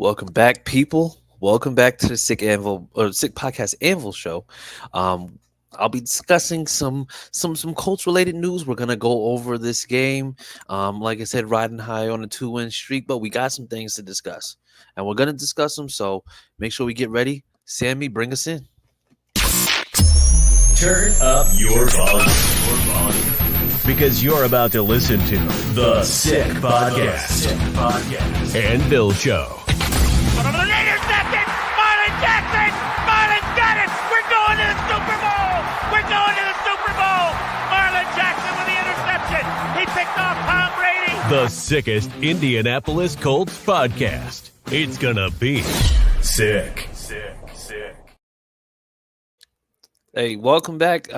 Welcome back, people. Welcome back to the Sick Podcast Anvil show. Um, I'll be discussing some Colts related news. We're gonna go over this game. Like I said, riding high on a 2-win streak, but we got some things to discuss, and we're gonna discuss them. So make sure we get ready. Sammy, bring us in. Turn up your volume. Because you're about to listen to the Sick Podcast. And Bill Show. Intercepted! Marlon Jackson! Marlon's got it! We're going to the Super Bowl! We're going to the Super Bowl! Marlon Jackson with the interception! He picked off Tom Brady! The sickest Indianapolis Colts podcast. It's gonna be sick. Hey, welcome back.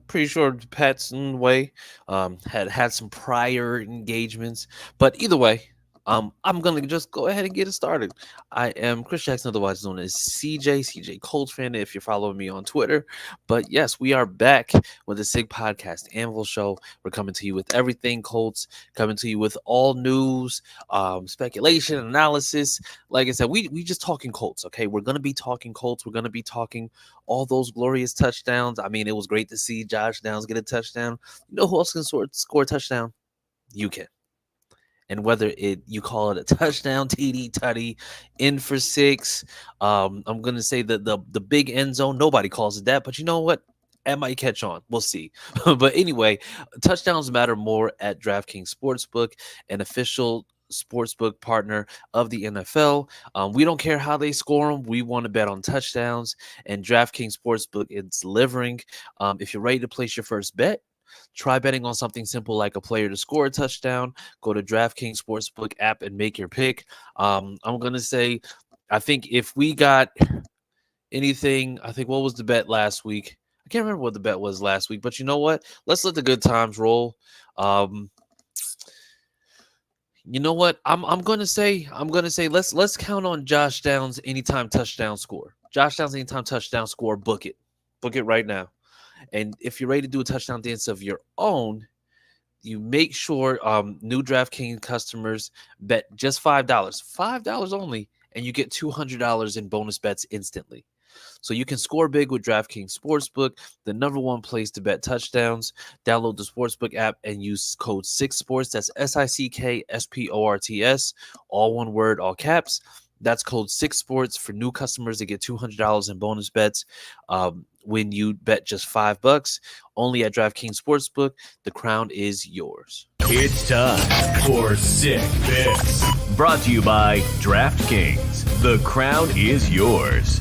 Pretty sure Patson Way had some prior engagements, but either way, I'm gonna just go ahead and get it started. I am Chris Jackson, otherwise known as CJ Colts fan, if you're following me on Twitter. But yes, we are back with the Sig Podcast Anvil Show. We're coming to you with everything Colts, coming to you with all news, speculation, analysis. Like I said, we just talking Colts. Okay, we're gonna be talking Colts. We're gonna be talking all those glorious touchdowns. I mean, it was great to see Josh Downs get a touchdown. You know who else can score a touchdown? You can. And whether you call it a touchdown, TD, tutty, in for 6, I'm gonna say that the big end zone, nobody calls it that, but you know what? It might catch on. We'll see. But anyway, touchdowns matter more at DraftKings Sportsbook, an official sportsbook partner of the NFL. We don't care how they score them. We want to bet on touchdowns, and DraftKings Sportsbook is delivering. If you're ready to place your first bet, try betting on something simple like a player to score a touchdown. Go to DraftKings Sportsbook app and make your pick. I'm going to say, I think if we got anything, I think what was the bet last week? I can't remember what the bet was last week, but you know what? Let's let the good times roll. You know what? I'm gonna say let's count on Josh Downs anytime touchdown score. Josh Downs anytime touchdown score. Book it right now. And if you're ready to do a touchdown dance of your own, you make sure new DraftKings customers bet just $5 only, and you get $200 in bonus bets instantly. So you can score big with DraftKings Sportsbook, the number one place to bet touchdowns. Download the Sportsbook app and use code 6sports. That's SICKSPORTS, all one word, all caps. That's code 6sports for new customers to get $200 in bonus bets when you bet just $5. Only at DraftKings Sportsbook. The crown is yours. It's time for Sick Picks. Brought to you by DraftKings. The crown is yours.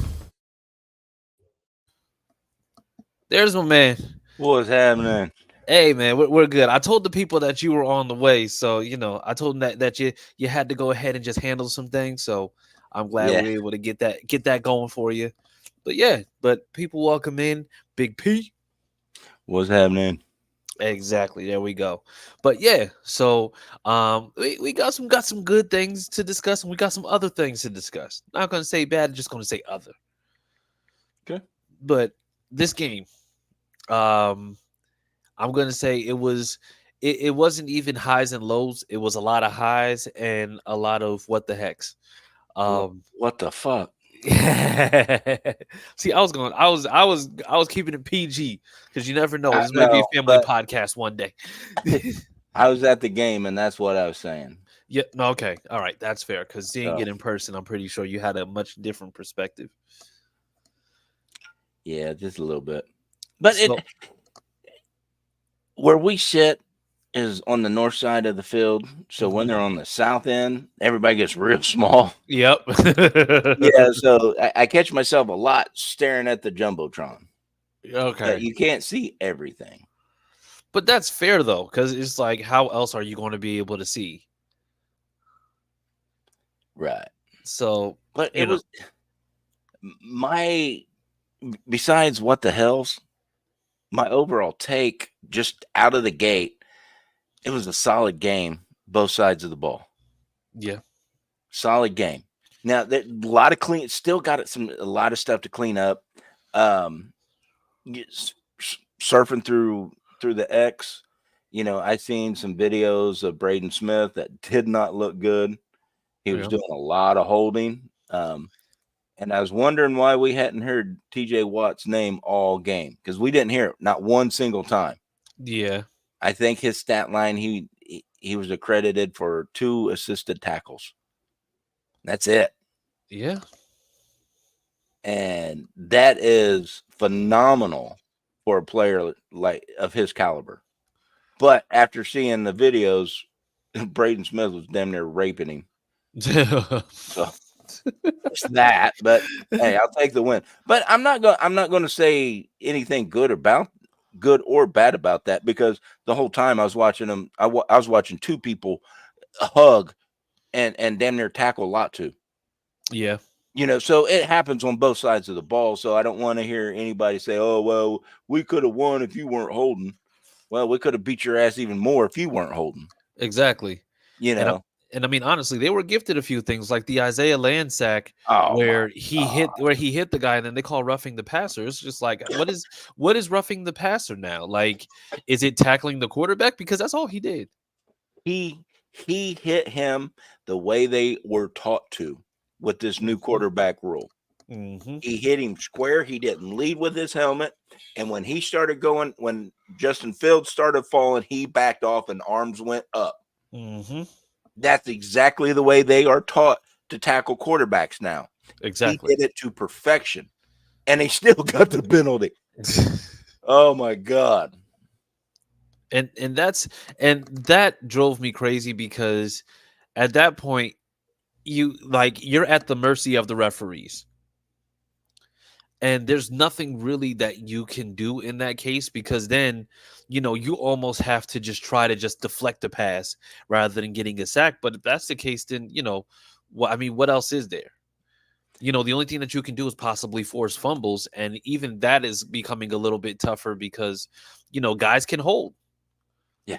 There's my man. What's happening? Hey man, we're good. I told the people that you were on the way, so I told them that you had to go ahead and just handle some things. So I'm glad we were able to get that going for you. But people welcome in Big P. What's happening? Exactly. There we go. But so we got some good things to discuss, and we got some other things to discuss. Not gonna say bad, just gonna say other. Okay. But this game, I'm gonna say it wasn't even highs and lows. It was a lot of highs and a lot of what the hex. What the fuck? See, I was keeping it PG because you never know. This might be a family podcast one day. I was at the game, and that's what I was saying. Yeah. No. Okay. All right. That's fair. Because seeing it in person, I'm pretty sure you had a much different perspective. Yeah, just a little bit. But where we sit is on the north side of the field. So when they're on the south end, everybody gets real small. Yep. Yeah, so I catch myself a lot staring at the Jumbotron. Okay. You can't see everything. But that's fair, though, because it's like, how else are you going to be able to see? Right. So, but it was besides what the hell's, my overall take just out of the gate, it was a solid game, both sides of the ball. Yeah. Solid game. Now, a lot of still got a lot of stuff to clean up. Surfing through the X, I seen some videos of Braden Smith that did not look good. He was Yeah. doing a lot of holding. And I was wondering why we hadn't heard TJ Watt's name all game, because we didn't hear it not one single time. Yeah. I think his stat line, he was accredited for 2 assisted tackles. That's it. Yeah. And that is phenomenal for a player like of his caliber. But after seeing the videos, Braden Smith was damn near raping him. So it's that. But hey, I'll take the win. But I'm not going to say anything good or bad about that, because the whole time I was watching them, I was watching 2 people hug and damn near tackle a lot too. Yeah. So it happens on both sides of the ball. So I don't want to hear anybody say, "Oh, well, we could have won if you weren't holding." Well, we could have beat your ass even more if you weren't holding. Exactly. You And know. and I mean, honestly, they were gifted a few things, like the Isaiah Land sack, Oh where my he hit the guy, and then they call roughing the passer. It's just like, what is roughing the passer now? Like, is it tackling the quarterback? Because that's all he did. He hit him the way they were taught to with this new quarterback rule. Mm-hmm. He hit him square. He didn't lead with his helmet. And when Justin Fields started falling, he backed off and arms went up. Mm-hmm. That's exactly the way they are taught to tackle quarterbacks now. Exactly. He did it to perfection, and he still got the penalty. Oh my God. and that drove me crazy, because at that point you're at the mercy of the referees, and there's nothing really that you can do in that case, because then you almost have to just try to just deflect the pass rather than getting a sack. But if that's the case, then what else is there? The only thing that you can do is possibly force fumbles, and even that is becoming a little bit tougher, because guys can hold. Yeah.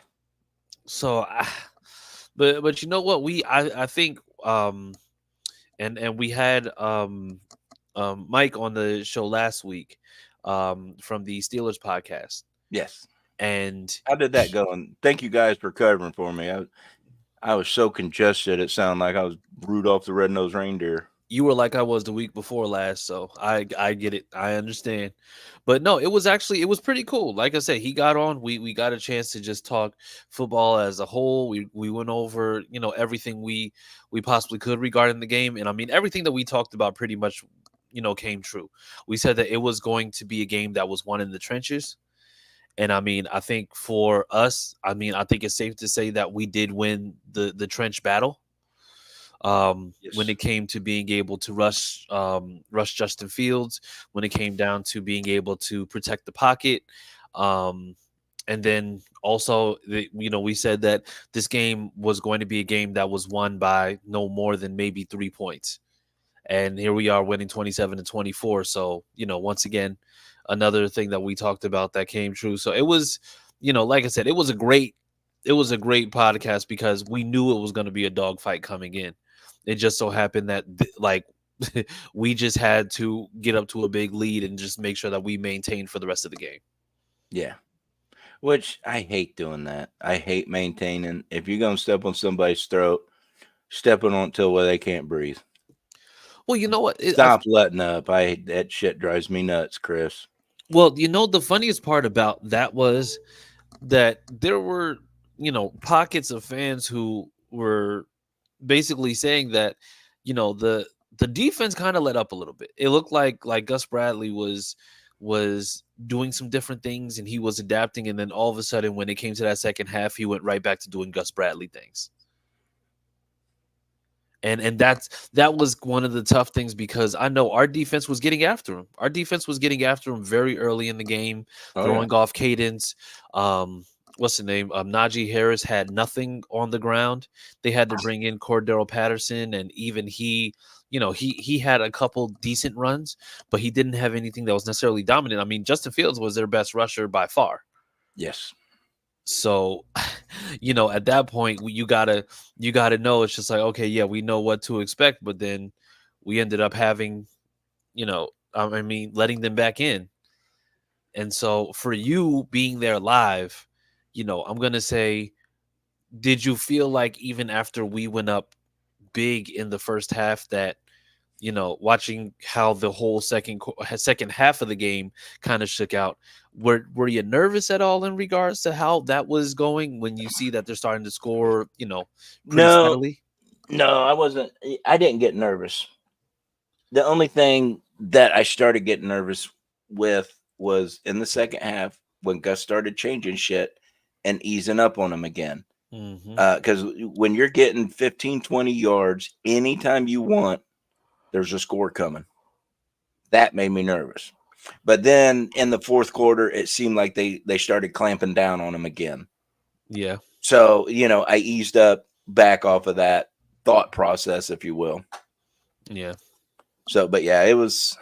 So but you know what, I think and we had Mike on the show last week from the Steelers podcast. Yes. And How did that go? And thank you guys for covering for me. I was so congested, it sounded like I was Rudolph the Red-Nosed Reindeer. you were like I was the week before last, so I get it. I understand. But no, it was pretty cool. Like I said, he got on. We got a chance to just talk football as a whole. We went over, everything we possibly could regarding the game. And I mean, everything that we talked about pretty much, came true. We said that it was going to be a game that was won in the trenches. And I mean, I think for us, I think it's safe to say that we did win the trench battle. Yes. When it came to being able to rush Justin Fields, when it came down to being able to protect the pocket, and then also we said that this game was going to be a game that was won by no more than maybe 3 points, and here we are winning 27-24. So once again, another thing that we talked about that came true. So it was, like I said, it was a great podcast, because we knew it was going to be a dogfight coming in. It just so happened that we just had to get up to a big lead and just make sure that we maintained for the rest of the game. Yeah. Which I hate doing that. I hate maintaining. If you're going to step on somebody's throat, stepping on it till where they can't breathe. Well, you know what? Stop letting up. That shit drives me nuts, Chris. Well, the funniest part about that was that there were, pockets of fans who were basically saying that, the defense kind of let up a little bit. It looked like Gus Bradley was doing some different things, and he was adapting, and then all of a sudden when it came to that second half, he went right back to doing Gus Bradley things. And that was one of the tough things, because I know our defense was getting after him. Our defense was getting after him very early in the game, throwing off cadence. What's the name? Najee Harris had nothing on the ground. They had to bring in Cordero Patterson, and even he had a couple decent runs, but he didn't have anything that was necessarily dominant. I mean, Justin Fields was their best rusher by far. Yes. So, at that point, you gotta know, it's just like, okay, yeah, we know what to expect, but then we ended up having, letting them back in. And so for you being there live, I'm gonna say, did you feel like even after we went up big in the first half that, watching how the whole second half of the game kind of shook out. Were you nervous at all in regards to how that was going when you see that they're starting to score, pretty No, steadily? no, I wasn't. I didn't get nervous. The only thing that I started getting nervous with was in the second half when Gus started changing shit and easing up on him again. Mm-hmm. Because when you're getting 15, 20 yards anytime you want, there's a score coming. That made me nervous. But then in the fourth quarter, it seemed like they started clamping down on him again. Yeah. So, I eased up back off of that thought process, if you will. Yeah. So, but yeah, it was,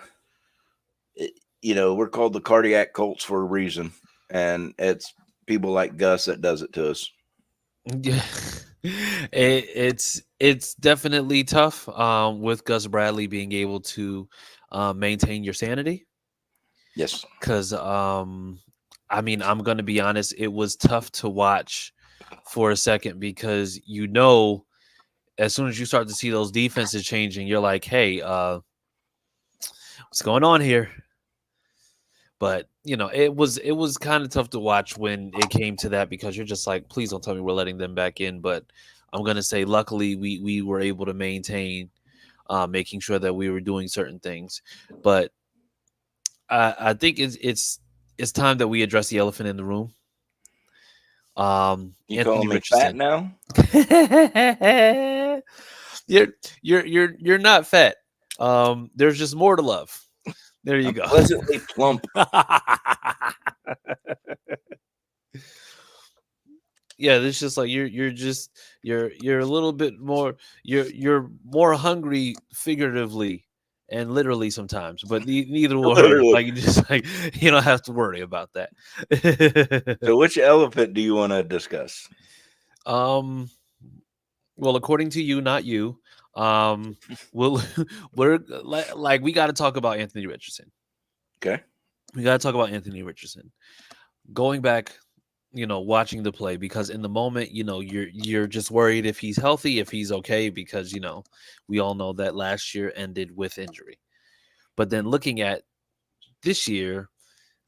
we're called the cardiac Colts for a reason. And it's people like Gus that does it to us. Yeah. It's definitely tough with Gus Bradley being able to maintain your sanity. Yes. Because I mean, I'm gonna be honest, it was tough to watch for a second because as soon as you start to see those defenses changing, you're like, hey, what's going on here? But it was kind of tough to watch when it came to that because you're just like, please don't tell me we're letting them back in. But I'm gonna say, luckily, we were able to maintain, making sure that we were doing certain things. But I think it's time that we address the elephant in the room. You Anthony calling me Richardson. fat now? You're not fat. There's just more to love. There you I'm go. pleasantly plump. Yeah, it's just like you're a little bit more, you're more hungry figuratively and literally sometimes, but neither one. Literally. Like, you just like, you don't have to worry about that. So which elephant do you want to discuss? Well, according to you, not you. We're like we got to talk about Anthony Richardson. Okay. We got to talk about Anthony Richardson. Going back, watching the play, because in the moment, you're just worried if he's healthy, if he's okay, because we all know that last year ended with injury. But then looking at this year,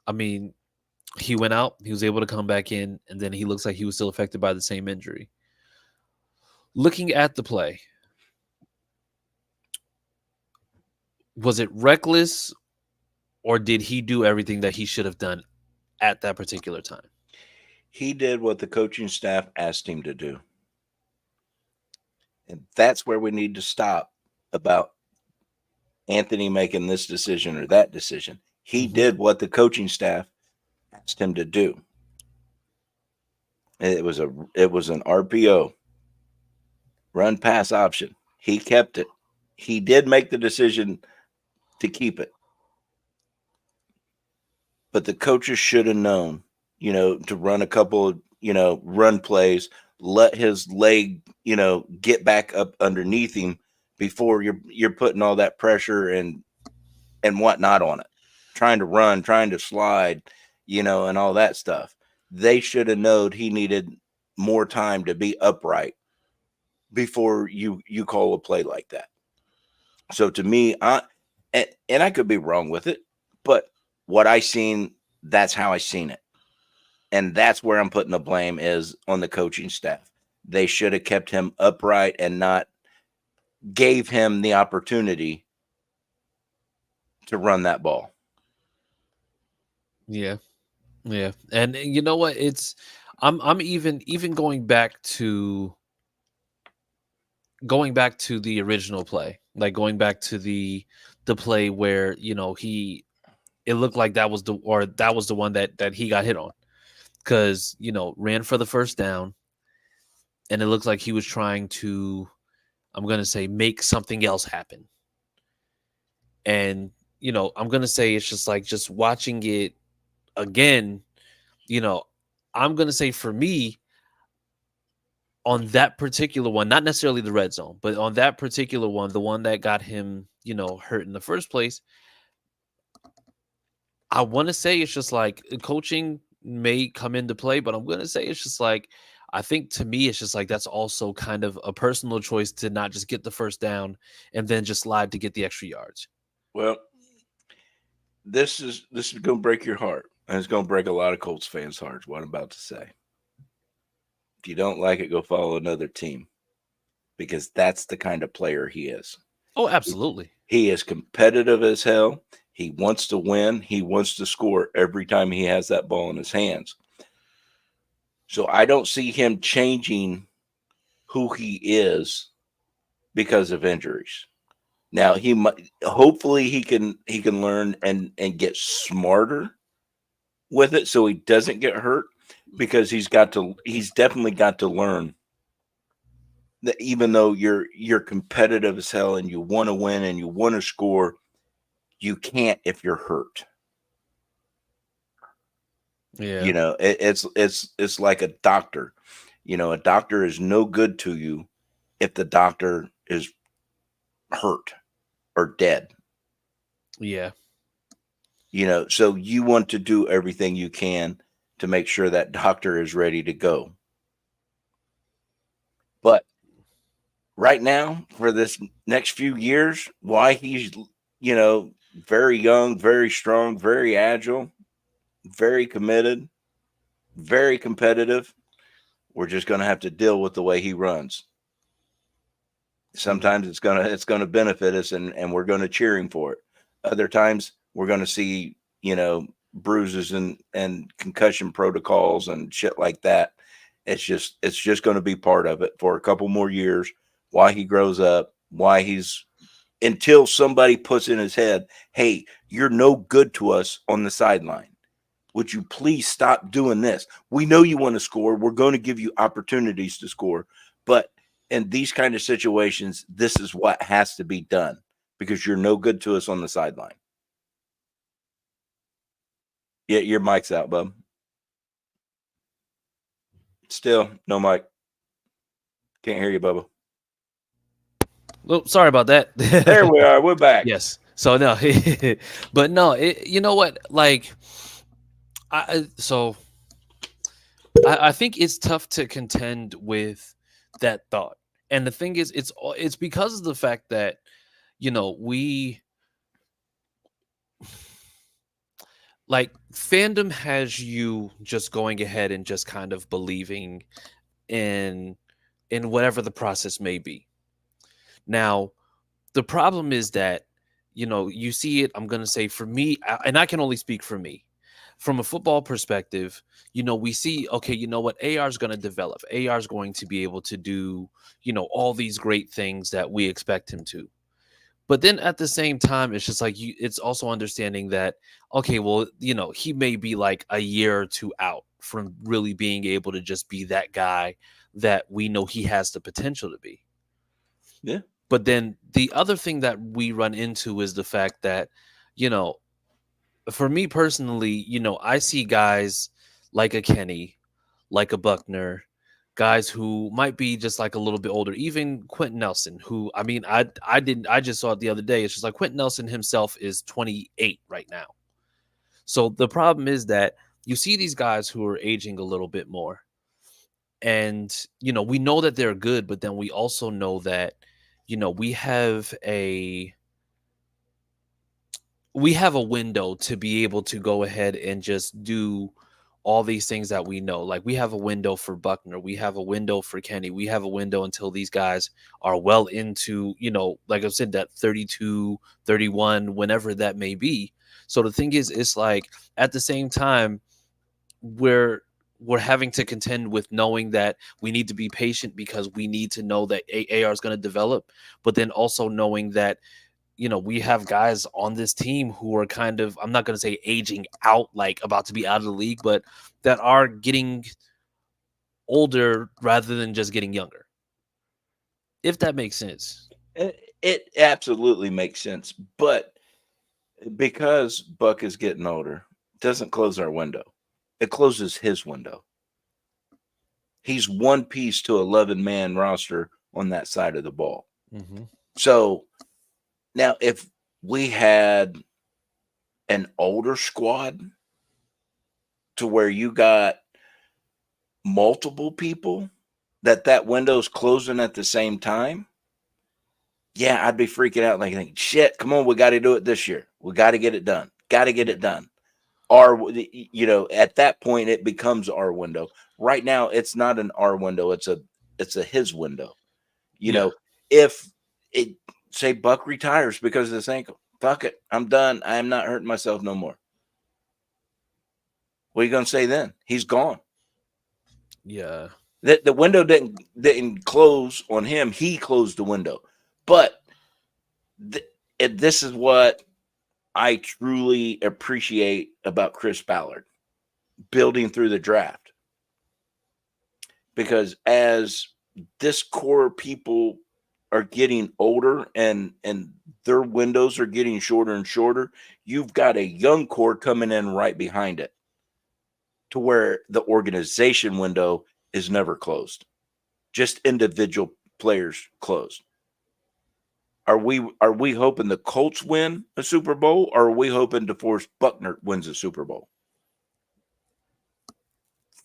I mean, he went out, he was able to come back in, and then he looks like he was still affected by the same injury. Looking at the play, was it reckless, or did he do everything that he should have done at that particular time? He did what the coaching staff asked him to do. And that's where we need to stop about Anthony making this decision or that decision. He did what the coaching staff asked him to do. It was an RPO, run pass option. He kept it. He did make the decision to keep it. But the coaches should have known, to run a couple, run plays, let his leg, get back up underneath him before you're putting all that pressure and whatnot on it. Trying to run, trying to slide, and all that stuff. They should have known he needed more time to be upright before you call a play like that. So to me, and I could be wrong with it, but what I seen, that's how I seen it. And that's where I'm putting the blame is on the coaching staff. They should have kept him upright and not gave him the opportunity to run that ball. Yeah. Yeah. And you know what? I'm even going back to the original play. Like going back to the play where, it looked like that was the one that he got hit on. Because, ran for the first down, and it looks like he was trying to, I'm going to say, make something else happen. And, I'm going to say it's just like just watching it again, I'm going to say for me, on that particular one, not necessarily the red zone, but on that particular one, the one that got him, hurt in the first place, I want to say it's just like coaching may come into play, but I'm going to say it's just like I think to me, it's just like that's also kind of a personal choice to not just get the first down and then just slide to get the extra yards. Well, this is going to break your heart, and it's going to break a lot of Colts fans' hearts. What I'm about to say. If you don't like it, go follow another team, because that's the kind of player he is. Oh, absolutely. He is competitive as hell. He wants to win. He wants to score every time he has that ball in his hands. So I don't see him changing who he is because of injuries. Now he might, hopefully he can learn and get smarter with it so he doesn't get hurt, because he's definitely got to learn that even though you're competitive as hell and you want to win and you want to score, you can't if you're hurt. Yeah. You know, it's like a doctor. You know, a doctor is no good to you if the doctor is hurt or dead. Yeah. You know, so you want to do everything you can to make sure that doctor is ready to go. But right now, for this next few years, why he's, you know, very young, very strong, very agile, very committed, very competitive, we're just going to have to deal with the way he runs. Sometimes it's gonna benefit us, and we're going to cheer him for it. Other times we're going to see, you know, bruises and concussion protocols and shit like that. It's just going to be part of it for a couple more years. Why he grows up, until somebody puts in his head, hey, you're no good to us on the sideline. Would you please stop doing this? We know you want to score. We're going to give you opportunities to score. But in these kind of situations, this is what has to be done, because you're no good to us on the sideline. Yeah, your mic's out, bub. Still, no mic. Can't hear you, Bubba. Well, sorry about that. There we are. We're back. Yes. So no, but no, you know what? Like, I think it's tough to contend with that thought. And the thing is, it's because of the fact that, you know, we, like, fandom has you just going ahead and just kind of believing in whatever the process may be. Now, the problem is that, you know, you see it, I'm going to say for me, and I can only speak for me. From a football perspective, you know, we see, okay, you know what, AR is going to develop. AR is going to be able to do, you know, all these great things that we expect him to. But then at the same time, it's just like, it's also understanding that, okay, well, you know, he may be like a year or two out from really being able to just be that guy that we know he has the potential to be. Yeah. But then the other thing that we run into is the fact that, you know, for me personally, you know, I see guys like a Kenny, like a Buckner, guys who might be just like a little bit older, even Quentin Nelson, who, I mean, I just saw it the other day. It's just like Quentin Nelson himself is 28 right now. So the problem is that you see these guys who are aging a little bit more. And, you know, we know that they're good, but then we also know that, you know, we have a window to be able to go ahead and just do all these things that we know. Like, we have a window for Buckner, we have a window for Kenny, we have a window until these guys are well into, you know, like I said, that 32, 31, whenever that may be. So the thing is, it's like, at the same time, we're having to contend with knowing that we need to be patient because we need to know that AR is going to develop, but then also knowing that, you know, we have guys on this team who are kind of, I'm not going to say aging out, like about to be out of the league, but that are getting older rather than just getting younger. If that makes sense. It absolutely makes sense. But because Buck is getting older, it doesn't close our window. It closes his window. He's one piece to 11-man roster on that side of the ball. Mm-hmm. So now, if we had an older squad to where you got multiple people that window's closing at the same time, yeah, I'd be freaking out like, shit, come on, we got to do it this year. We got to get it done. Got to get it done. Or, at that point, it becomes our window. Right now, it's not an our window. It's a his window. If it say Buck retires because of this ankle, fuck it, I'm done. I am not hurting myself no more. What are you going to say then? He's gone. Yeah. The window didn't close on him. He closed the window. But this is what I truly appreciate about Chris Ballard, building through the draft. Because as this core people are getting older and their windows are getting shorter and shorter, you've got a young core coming in right behind it to where the organization window is never closed. Just individual players closed. Are we hoping the Colts win a Super Bowl, or are we hoping DeForest Buckner wins a Super Bowl?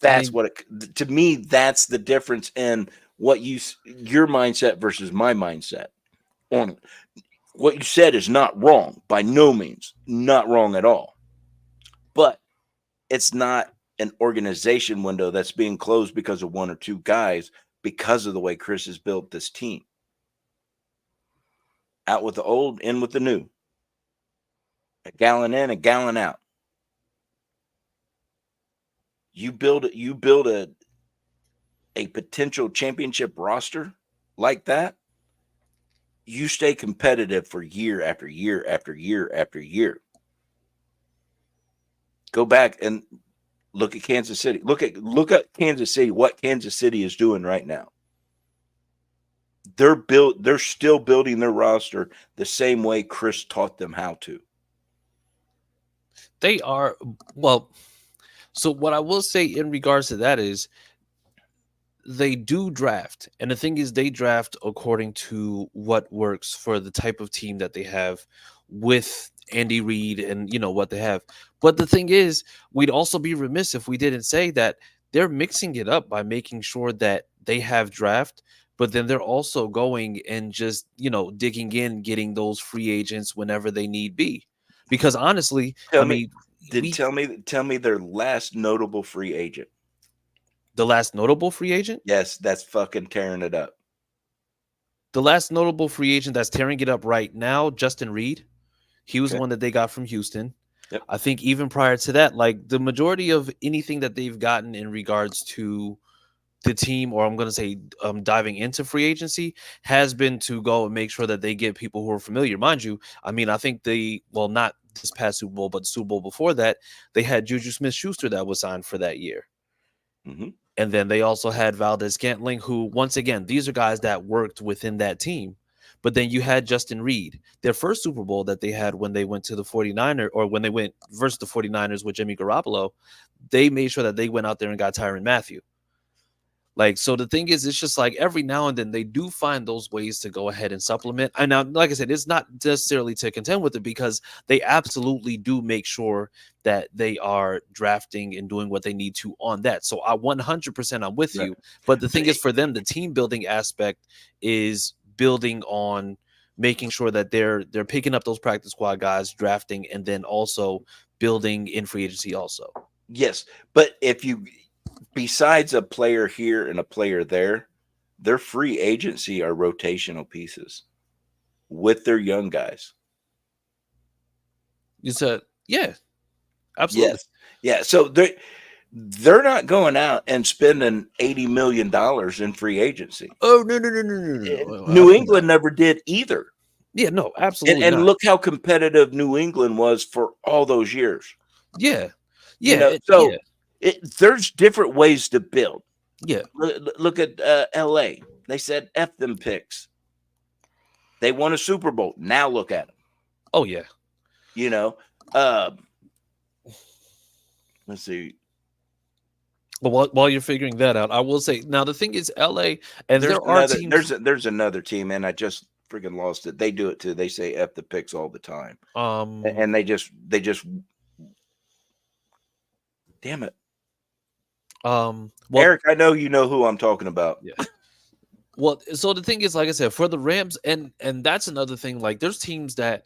That's to me, that's the difference in what your mindset versus my mindset. On what you said is not wrong, by no means, not wrong at all. But it's not an organization window that's being closed because of one or two guys, because of the way Chris has built this team. Out with the old, in with the new. A gallon in, a gallon out. You build a potential championship roster like that, you stay competitive for year after year after year after year. Go back and look at Kansas City. Look at Kansas City, what Kansas City is doing right now. They're still building their roster the same way Chris taught them how to. They are, well, so what I will say in regards to that is they do draft. And the thing is, they draft according to what works for the type of team that they have with Andy Reid and, what they have. But the thing is, we'd also be remiss if we didn't say that they're mixing it up by making sure that they have draft, but then they're also going and just, digging in, getting those free agents whenever they need be. Because honestly, tell me their last notable free agent. The last notable free agent? Yes, that's fucking tearing it up. The last notable free agent that's tearing it up right now, Justin Reed. He was one that they got from Houston. Yep. I think even prior to that, like the majority of anything that they've gotten in regards to the team, or I'm going to say diving into free agency, has been to go and make sure that they get people who are familiar. Mind you, I mean, I think not this past Super Bowl, but the Super Bowl before that, they had Juju Smith-Schuster that was signed for that year. Mm-hmm. And then they also had Valdez-Scantling, who, once again, these are guys that worked within that team. But then you had Justin Reed, their first Super Bowl that they had when they went to the 49ers, or when they went versus the 49ers with Jimmy Garoppolo, they made sure that they went out there and got Tyrann Mathieu. Like, so the thing is, it's just like every now and then they do find those ways to go ahead and supplement. And now, like I said, it's not necessarily to contend with it, because they absolutely do make sure that they are drafting and doing what they need to on that. So I 100% I'm with you. But the thing is, for them, the team building aspect is building on making sure that they're picking up those practice squad guys, drafting, and then also building in free agency also. Yes, but if you, besides a player here and a player there, their free agency are rotational pieces with their young guys. You said, yeah, absolutely. Yes. Yeah. So they're not going out and spending $80 million in free agency. Oh, no. New England never did either. Yeah, no, absolutely. And look how competitive New England was for all those years. Yeah. There's different ways to build. Yeah. Look at LA. They said F them picks. They won a Super Bowl. Now look at them. Oh, yeah. Let's see. But while you're figuring that out, I will say, now the thing is, LA, and there's another team, and I just freaking lost it. They do it too. They say F the picks all the time. And they just damn it. Well, Eric, I know you know who I'm talking about. yeah. Well, so the thing is, like I said, for the Rams, and that's another thing. Like, there's teams that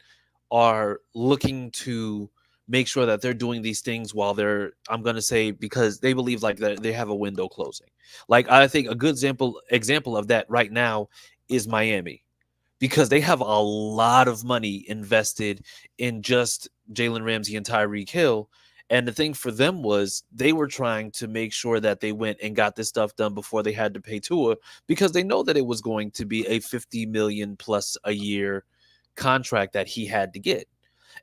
are looking to make sure that they're doing these things while they're, I'm gonna say, because they believe like that they have a window closing. Like, I think a good example of that right now is Miami, because they have a lot of money invested in just Jalen Ramsey and Tyreek Hill. And the thing for them was they were trying to make sure that they went and got this stuff done before they had to pay Tua, because they know that it was going to be a 50 million plus a year contract that he had to get.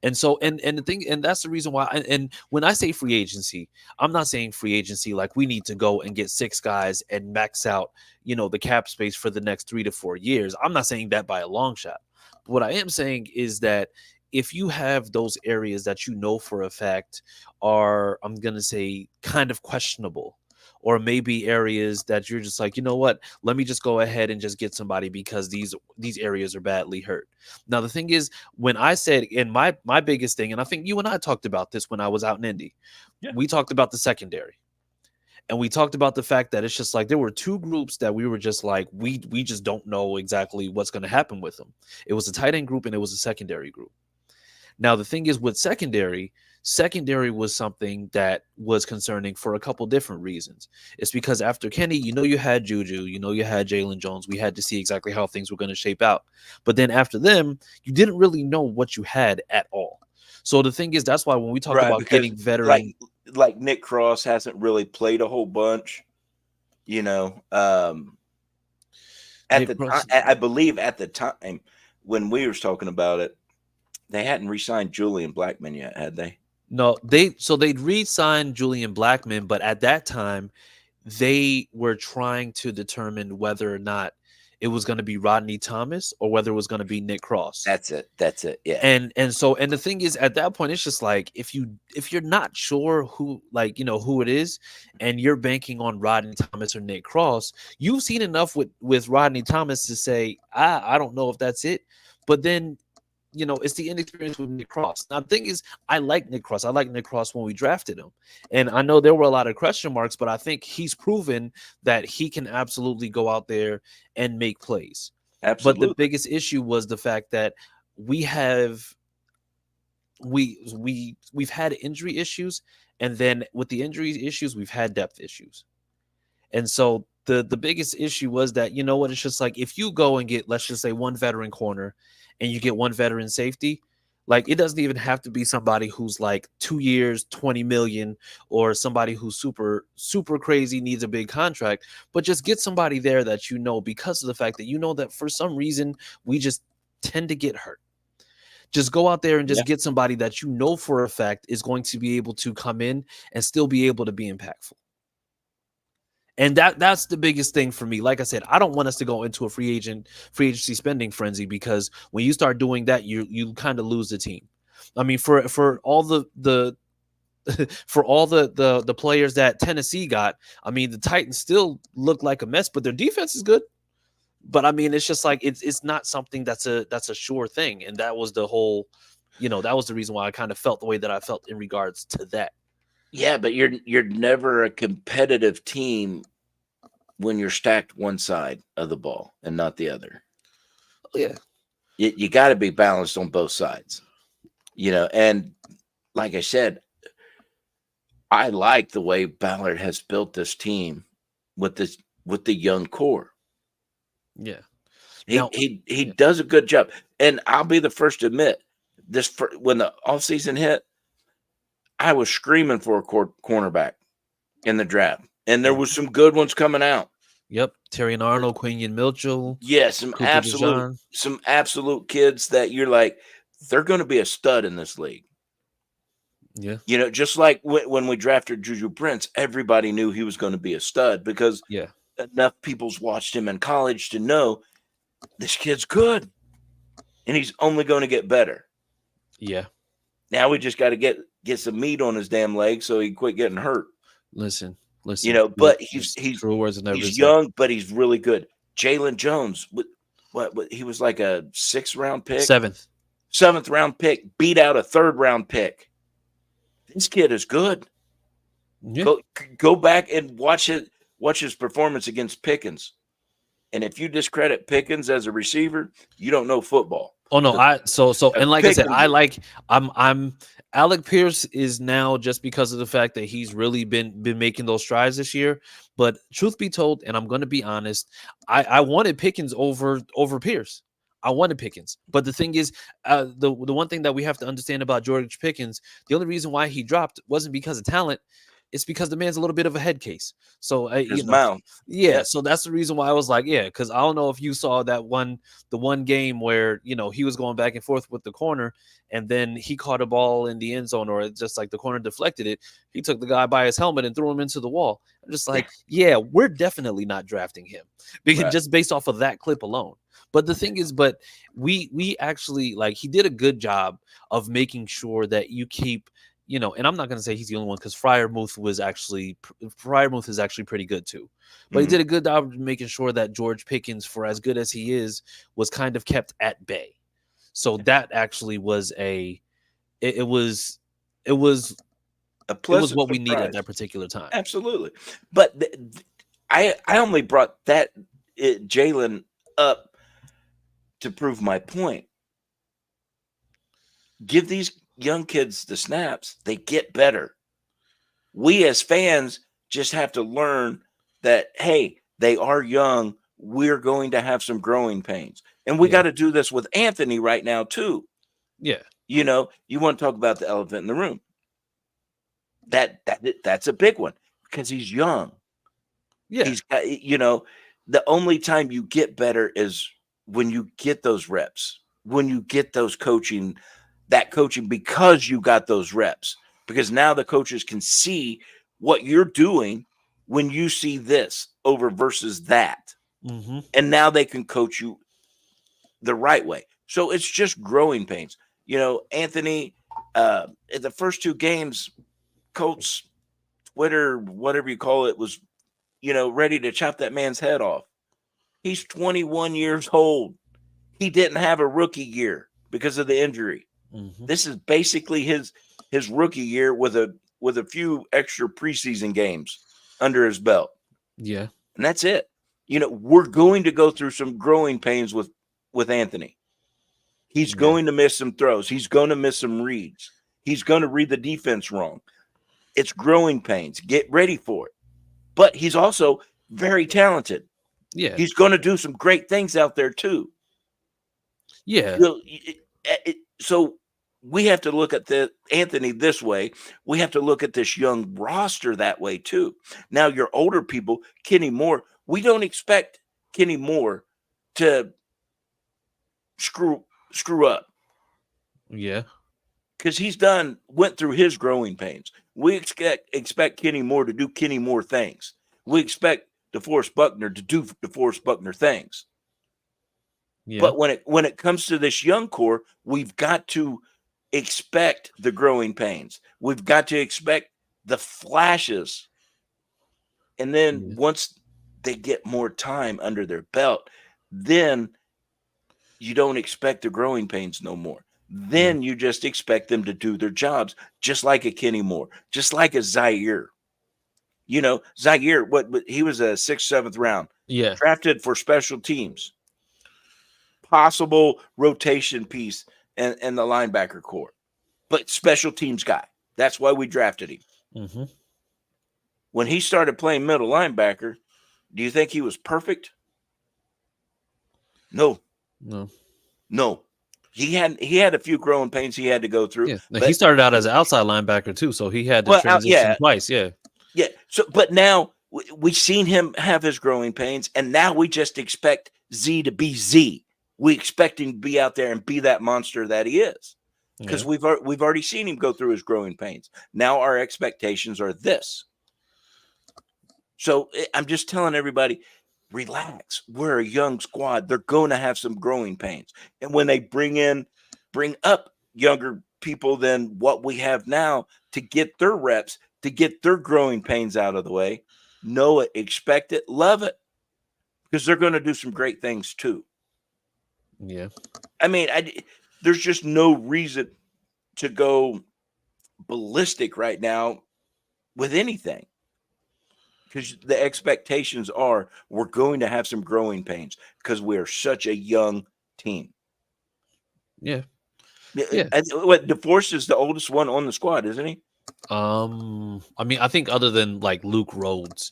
And so, and the thing, and that's the reason why. And when I say free agency, I'm not saying free agency like we need to go and get 6 guys and max out, the cap space for the next 3 to 4 years. I'm not saying that by a long shot. But what I am saying is that if you have those areas that for a fact are, I'm gonna say, kind of questionable, or maybe areas that you're just like, you know what, let me just go ahead and just get somebody because these areas are badly hurt. Now the thing is, when I said, in my biggest thing, and I think you and I talked about this when I was out in Indy, we talked about the secondary, and we talked about the fact that it's just like there were 2 groups that we were just like, we just don't know exactly what's going to happen with them. It was a tight end group and it was a secondary group. Now the thing is, with secondary was something that was concerning for a couple different reasons. It's because after Kenny, you had Juju, you had Jalen Jones. We had to see exactly how things were going to shape out. But then after them, you didn't really know what you had at all. So the thing is, that's why when we talk about getting veteran, like Nick Cross hasn't really played a whole bunch, I believe at the time when we were talking about it, they hadn't re-signed Julian Blackman yet, had they? No, they'd re-signed Julian Blackman, but at that time, they were trying to determine whether or not it was going to be Rodney Thomas or whether it was going to be Nick Cross. That's it. Yeah. And the thing is, at that point, it's just like, if you're not sure who, who it is, and you're banking on Rodney Thomas or Nick Cross, you've seen enough with Rodney Thomas to say, I don't know if that's it. But then, it's the inexperience with Nick Cross. Now, the thing is, I like Nick Cross. I like Nick Cross when we drafted him. And I know there were a lot of question marks, but I think he's proven that he can absolutely go out there and make plays. Absolutely. But the biggest issue was the fact that we've had injury issues, and then with the injury issues, we've had depth issues. And so the biggest issue was that, it's just like, if you go and get, let's just say, 1 veteran corner and you get 1 veteran safety, like, it doesn't even have to be somebody who's like 2 years, 20 million, or somebody who's super, super crazy, needs a big contract, but just get somebody there that, because of the fact that, that for some reason we just tend to get hurt. Just go out there and just get somebody that for a fact is going to be able to come in and still be able to be impactful. And that's the biggest thing for me. Like I said, I don't want us to go into a free agency spending frenzy, because when you start doing that, you kind of lose the team. I mean, for all the for all the players that Tennessee got, I mean, the Titans still look like a mess, but their defense is good. But I mean, it's just like, it's not something that's a sure thing. And that was the whole, that was the reason why I kind of felt the way that I felt in regards to that. Yeah, but you're never a competitive team when you're stacked one side of the ball and not the other. Yeah. You got to be balanced on both sides. And like I said, I like the way Ballard has built this team with the young core. Yeah. He does a good job. And I'll be the first to admit, when the offseason hit, I was screaming for a cornerback in the draft, and there was some good ones coming out. Yep, Terrion Arnold, Quinion Mitchell. Yeah, some absolute kids that you're like, they're going to be a stud in this league. Yeah, just like when we drafted Juju Brents, everybody knew he was going to be a stud because enough people's watched him in college to know this kid's good, and he's only going to get better. Yeah. Now we just got to get some meat on his damn leg so he can quit getting hurt. Listen. But he's young, but he's really good. Jalen Jones, what he was like a 6th round pick, 7th round pick, beat out a 3rd round pick. This kid is good. Yeah. Go back and watch his performance against Pickens. And if you discredit Pickens as a receiver, you don't know football. Oh no, and like I said, Pickens, I'm Alec Pierce is now just because of the fact that he's really been making those strides this year. But truth be told, and I'm gonna be honest, I wanted Pickens over Pierce. I wanted Pickens, but the thing is, the one thing that we have to understand about George Pickens, the only reason why he dropped wasn't because of talent. It's because the man's a little bit of a head case. So his mouth. yeah. Yep. So that's the reason why I was like, yeah, because I don't know if you saw the one game where he was going back and forth with the corner, and then he caught a ball in the end zone, or it's just like the corner deflected it. He took the guy by his helmet and threw him into the wall. I'm just like, yeah, we're definitely not drafting him because just based off of that clip alone. But the thing is, we actually, like, he did a good job of making sure that you keep. And I'm not going to say he's the only one because Freiermuth is actually pretty good too. But he did a good job of making sure that George Pickens, for as good as he is, was kind of kept at bay. So that actually was it was what we needed at that particular time. Absolutely. But I only brought Jalen up to prove my point. Give these young kids the snaps, they get better. We as fans just have to learn that, hey, they are young. We're going to have some growing pains. And we got to do this with Anthony right now too. Yeah. You want to talk about the elephant in the room. That's a big one because he's young. Yeah. He's the only time you get better is when you get those reps, when you get those coaching because you got those reps, because now the coaches can see what you're doing when you see this over versus that. Mm-hmm. And now they can coach you the right way. So it's just growing pains. Anthony, in the first two games, Colts Twitter, whatever you call it, was, ready to chop that man's head off. He's 21 years old. He didn't have a rookie year because of the injury. Mm-hmm. This is basically his rookie year with a few extra preseason games under his belt. Yeah. And that's it. We're going to go through some growing pains with Anthony. He's going to miss some throws. He's going to miss some reads. He's going to read the defense wrong. It's growing pains. Get ready for it. But he's also very talented. Yeah. He's going to do some great things out there too. Yeah. So we have to look at Anthony this way. We have to look at this young roster that way too. Now, your older people, Kenny Moore, we don't expect Kenny Moore to screw up. Yeah. Because he's went through his growing pains. We expect Kenny Moore to do Kenny Moore things. We expect DeForest Buckner to do DeForest Buckner things. Yeah. But when it comes to this young core, we've got to expect the growing pains. We've got to expect the flashes. And then once they get more time under their belt, then you don't expect the growing pains no more. Then you just expect them to do their jobs, just like a Kenny Moore, just like a Zaire. Zaire, he was a 6th, 7th round. Yeah. Drafted for special teams. Possible rotation piece in the linebacker core. But special teams guy. That's why we drafted him. Mm-hmm. When he started playing middle linebacker, do you think he was perfect? No. He had a few growing pains he had to go through. Yeah. He started out as an outside linebacker too, so he had to transition twice. Yeah. Yeah. So, but now we've seen him have his growing pains, and now we just expect Z to be Z. We expect him to be out there and be that monster that he is, because we've already seen him go through his growing pains. Now our expectations are this. So I'm just telling everybody, relax. We're a young squad. They're going to have some growing pains. And when they bring up younger people than what we have now to get their reps, to get their growing pains out of the way, know it, expect it, love it, because they're going to do some great things too. Yeah. I mean, there's just no reason to go ballistic right now with anything. Because the expectations are we're going to have some growing pains because we're such a young team. Yeah. What DeForest is the oldest one on the squad, isn't he? I mean, I think other than like Luke Rhodes,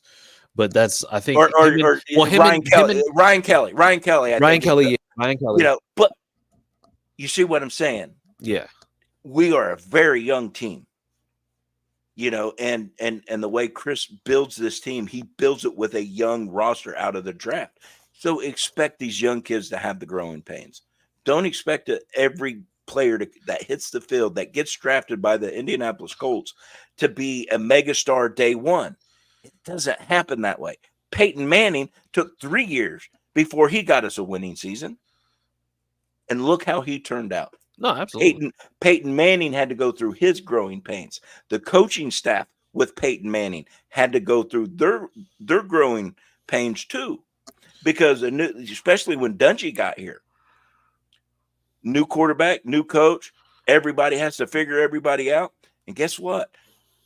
but that's I think Or Ryan Kelly. Ryan Kelly. I think Ryan Kelly. But you see what I'm saying? Yeah. We are a very young team. And the way Chris builds this team, he builds it with a young roster out of the draft. So expect these young kids to have the growing pains. Don't expect every player that hits the field that gets drafted by the Indianapolis Colts to be a megastar day one. It doesn't happen that way. Peyton Manning took 3 years before he got us a winning season. And look how he turned out. No, absolutely. Peyton Manning had to go through his growing pains. The coaching staff with Peyton Manning had to go through their growing pains too. Because especially when Dungy got here. New quarterback, new coach. Everybody has to figure everybody out. And guess what?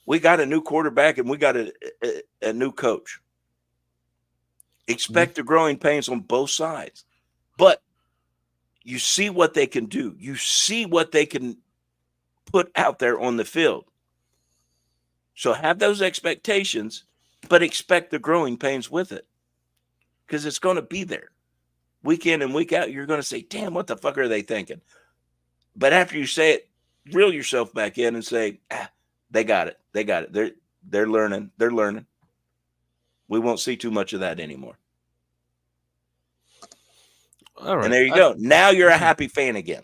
We got a new quarterback and we got a new coach. Expect the growing pains on both sides. But you see what they can do. You see what they can put out there on the field. So have those expectations, but expect the growing pains with it. Because it's going to be there. Week in and week out, you're going to say, damn, what the fuck are they thinking? But after you say it, reel yourself back in and say, they got it. They got it. They're learning. They're learning. We won't see too much of that anymore. All right. And there you go. Now you're a happy fan again.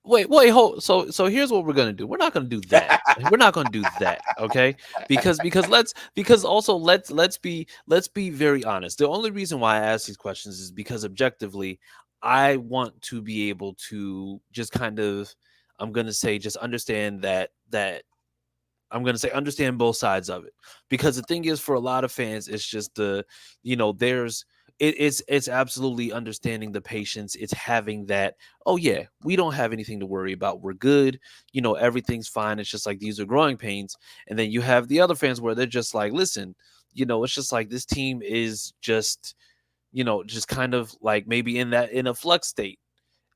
Wait, hold. So here's what we're gonna do. We're not gonna do that. We're not gonna do that. Okay. Because let's be very honest. The only reason why I ask these questions is because objectively, I want to be able to just kind of, I'm gonna say, just understand that I'm going to say understand both sides of it. Because the thing is, for a lot of fans, it's just it's absolutely understanding the patience. It's having that, oh yeah, we don't have anything to worry about. We're good. Everything's fine. It's just like, these are growing pains. And then you have the other fans where they're just like, listen, it's just like this team is just, just kind of like maybe in a flux state.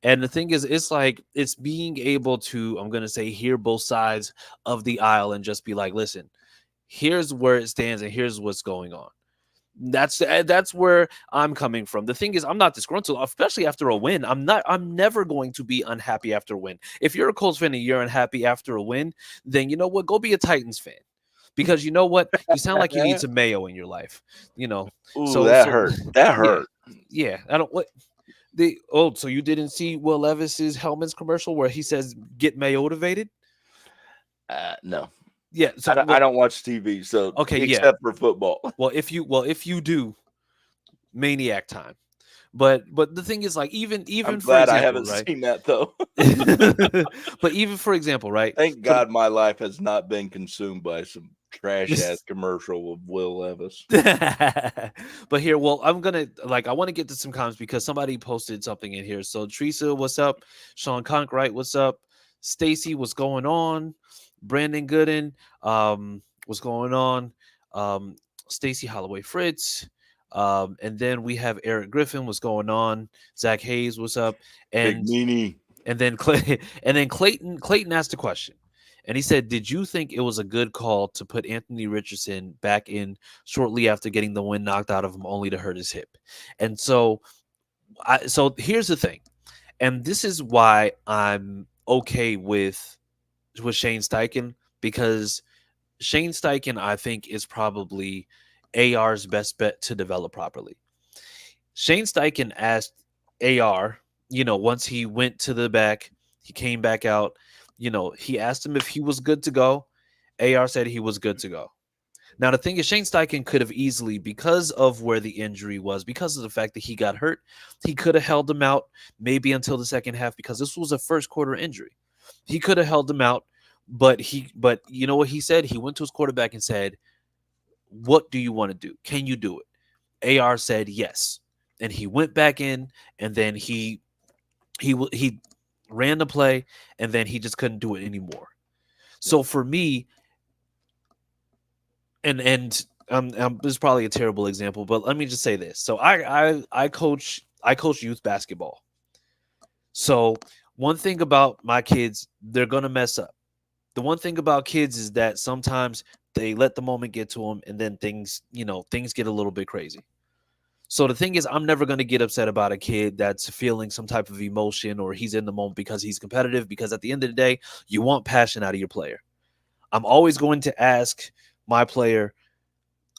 And the thing is, it's like, it's being able to, I'm going to say, hear both sides of the aisle and just be like, listen, here's where it stands and here's what's going on. That's where I'm coming from. The thing is, I'm not disgruntled, especially after a win. I'm never going to be unhappy after a win. If you're a Colts fan and you're unhappy after a win, then you know what? Go be a Titans fan. Because you know what? You sound like you need some mayo in your life. Ooh, that hurt. That hurt. Yeah. I don't what. So you didn't see Will Levis's Hellman's commercial where he says get motivated? No. Yeah, so I don't watch TV, so okay, except for football. Well, if you do, maniac time. But the thing is, like, even I'm for glad example, I haven't right? seen that though. But even for example, right? Thank God my life has not been consumed by some trash ass commercial with Will Levis. But here, well, I want to get to some comments because somebody posted something in here. So Teresa, what's up? Sean Conkright, what's up? Stacy, what's going on? Brandon Gooden, what's going on? Stacy Holloway Fritz, and then we have Eric Griffin, what's going on? Zach Hayes, what's up? And Big Meanie. And then Clayton asked a question. And he said, did you think it was a good call to put Anthony Richardson back in shortly after getting the wind knocked out of him only to hurt his hip? And so here's the thing. And this is why I'm okay with Shane Steichen, because Shane Steichen, I think, is probably AR's best bet to develop properly. Shane Steichen asked AR, once he went to the back, he came back out, he asked him if he was good to go. AR said he was good to go. Now, the thing is, Shane Steichen could have easily, because of where the injury was, because of the fact that he got hurt, he could have held him out maybe until the second half, because this was a first quarter injury. He could have held him out, but you know what he said? He went to his quarterback and said, what do you want to do? Can you do it? AR said yes. And he went back in, and then he ran the play, and then he just couldn't do it anymore. So for me, This is probably a terrible example, but let me just say this. So I coach youth basketball. So one thing about my kids, they're gonna mess up. The one thing about kids is that sometimes they let the moment get to them, and then things get a little bit crazy. So the thing is, I'm never going to get upset about a kid that's feeling some type of emotion or he's in the moment because he's competitive, because at the end of the day, you want passion out of your player. I'm always going to ask my player,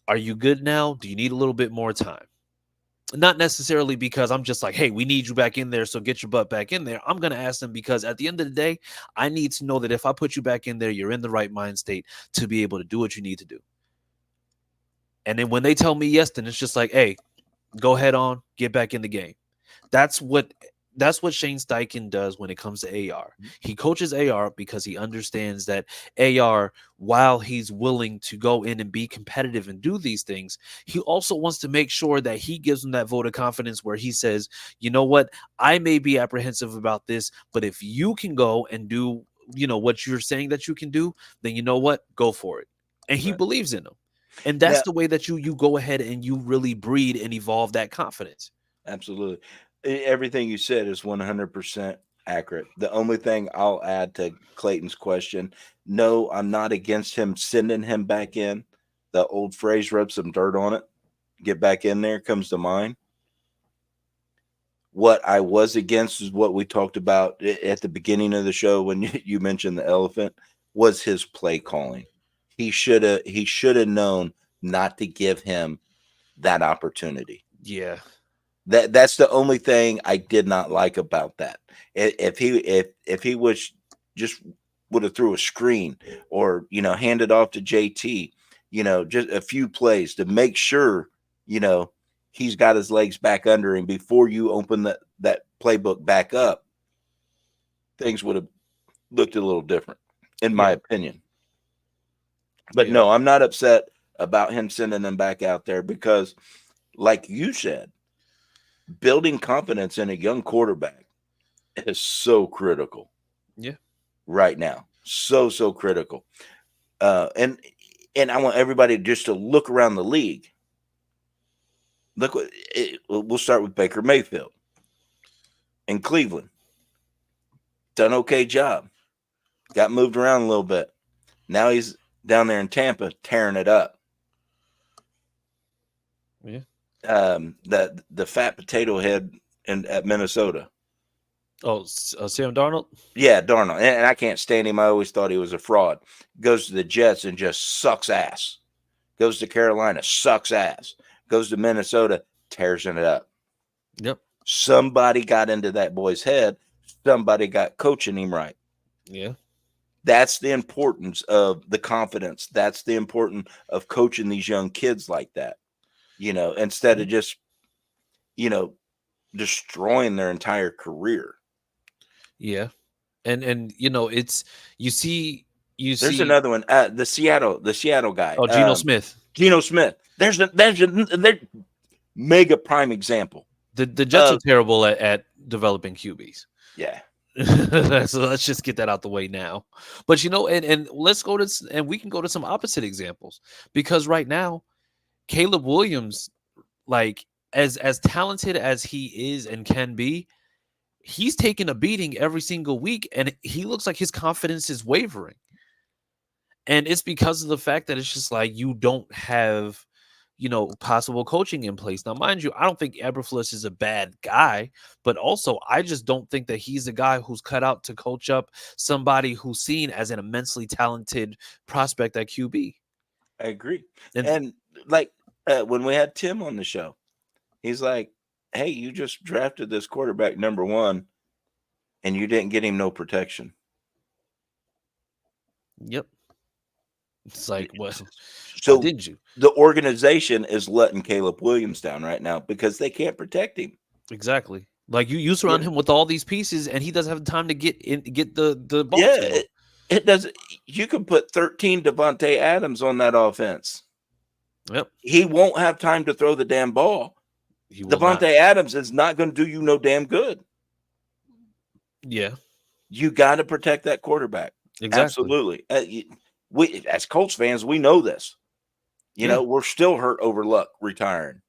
are you good now? Do you need a little bit more time? Not necessarily because I'm just like, hey, we need you back in there, so get your butt back in there. I'm going to ask them because at the end of the day, I need to know that if I put you back in there, you're in the right mind state to be able to do what you need to do. And then when they tell me yes, then it's just like, hey, go head on, get back in the game. That's what Shane Steichen does when it comes to AR. He coaches AR because he understands that AR, while he's willing to go in and be competitive and do these things, he also wants to make sure that he gives him that vote of confidence where he says, you know what, I may be apprehensive about this, but if you can go and do, what you're saying that you can do, then you know what, go for it. And he believes in him. And that's Now, the way that you go ahead and you really breed and evolve that confidence. absolutely. Everything you said is 100% accurate. The only thing I'll add to Clayton's question, no, I'm not against him sending him back in. The old phrase, rub some dirt on it, get back in there, comes to mind. What I was against is what we talked about at the beginning of the show when you mentioned the elephant, was his play calling. He should have known not to give him that opportunity. Yeah. That's the only thing I did not like about that. If he was just would have threw a screen or handed off to JT, just a few plays to make sure he's got his legs back under him before you open that playbook back up, things would have looked a little different, in my opinion. But no, I'm not upset about him sending them back out there because, like you said, building confidence in a young quarterback is so critical. Yeah. Right now. So critical. And I want everybody just to look around the league. We'll start with Baker Mayfield in Cleveland. Done okay job. Got moved around a little bit. Now he's down there in Tampa tearing it up. Yeah. The fat potato head at Minnesota. Oh, Sam Darnold? Yeah, Darnold. And I can't stand him. I always thought he was a fraud. Goes to the Jets and just sucks ass. Goes to Carolina, sucks ass. Goes to Minnesota, tears it up. Yep. Somebody got into that boy's head. Somebody got coaching him right. Yeah. That's the importance of the confidence. That's the importance of coaching these young kids like that. Instead of just, destroying their entire career. Yeah. And it's There's another one. The Seattle guy. Oh, Geno Smith. Geno Smith. There's a mega prime example. The Jets are terrible at developing QBs. Yeah. So let's just get that out the way now. But and let's go to and we can go to some opposite examples, because right now Caleb Williams, like as talented as he is and can be, he's taking a beating every single week, and he looks like his confidence is wavering. And it's because of the fact that it's just like you don't have, possible coaching in place. Now, mind you, I don't think Eberflus is a bad guy, but also I just don't think that he's a guy who's cut out to coach up somebody who's seen as an immensely talented prospect at QB. I agree. And like when we had Tim on the show, he's like, hey, you just drafted this quarterback number 1 and you didn't get him no protection. Yep. It's like, what? So didn't you? The organization is letting Caleb Williams down right now because they can't protect him. Exactly. Like you surround him with all these pieces, and he doesn't have time to get the ball. Yeah, it doesn't. You can put 13 Devontae Adams on that offense. Yep. He won't have time to throw the damn ball. Devontae Adams is not going to do you no damn good. Yeah. You got to protect that quarterback. Exactly. Absolutely. We as Colts fans, we know this. You know, we're still hurt over Luck retiring